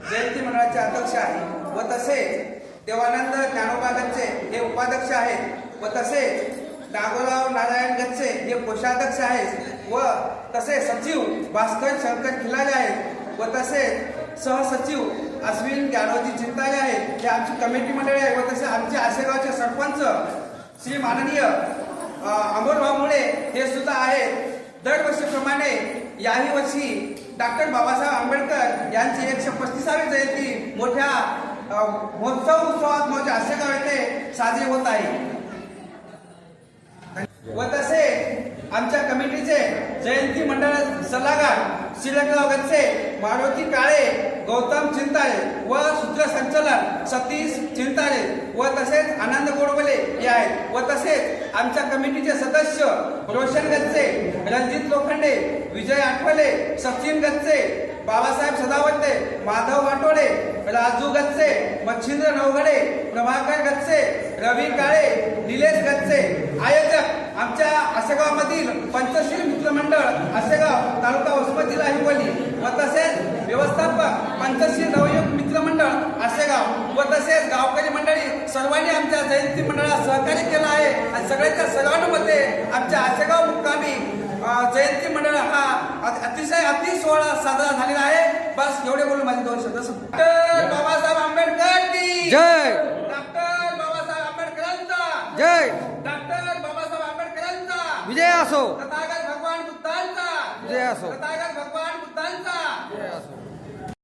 जयंती मंडळाचे अध्यक्ष आहे व तसेच देवानंद ज्ञानोबा गच्चे हे उपाध्यक्ष आहेत व तसेच नागोराव नारायण गच्चे हे कोषाध्यक्ष आहेत व तसेच सचिव भास्कर शंकर खिलारे आहेत व तसेच सहसचिव अश्विन ज्ञानोजी चिंताले आहेत. हे आमची कमिटी मंडळी आहे व तसेच आमचे आशेगावचे सरपंच श्री माननीय अमोलभाऊ मुळे हे सुद्धा आहेत. दरवर्षीप्रमाणे याही वर्षी डॉक्टर बाबासाहेब आंबेडकर यांची 135वी जयंती मोठ्या महोत्सव उत्सवात माझ्या आशेगाव येथे साजरी होत आहे व तसे आमच्या कमिटीचे जयंती मंडळ सल्लागार श्रीरंगराव गच्चे, मारुती काळे, गौतम चिंताळे व सूत्रसंचालन सतीश चिंताळे व तसेच आनंद गोडबोले हे आहेत व तसेच आमच्या कमिटीचे सदस्य रोशन गच्चे, रणजित लोखंडे, विजय आठवले, सचिन गच्चे, बाबासाहेब सदावर्ते, माधव वाटोडे, राजू गच्चे, मच्छिंद्र नवघडे, प्रभाकर गच्चे, रवी काळे, निलेश गच्चे. आयोजक आमच्या आशेगावमधील पंचशील मित्रमंडळ आशेगाव तालुका वसमत जिल्हा हिंगोली व तसेच व्यवस्थापक पंचशील नवयुग मित्रमंडळ आशेगाव व तसेच गावकरी मंडळी सर्वांनी आमच्या जयंती मंडळाला सहकार्य केलं आहे आणि सगळ्यांच्या सर्वांमध्ये आमच्या आशेगाव मुक्कामी जयंती मंडळ हा अति सोहळा साजरा झालेला आहे. बस एवढे बोलून माझे 2 शब्द. डॉक्टर बाबासाहेब आंबेडकर की जय. डॉक्टर बाबासाहेब आंबेडकरांचा जय. डॉक्टर बाबासाहेब आंबेडकरांचा विजय असो. तथागत भगवान बुद्धांचा विजय असो. तथागत भगवान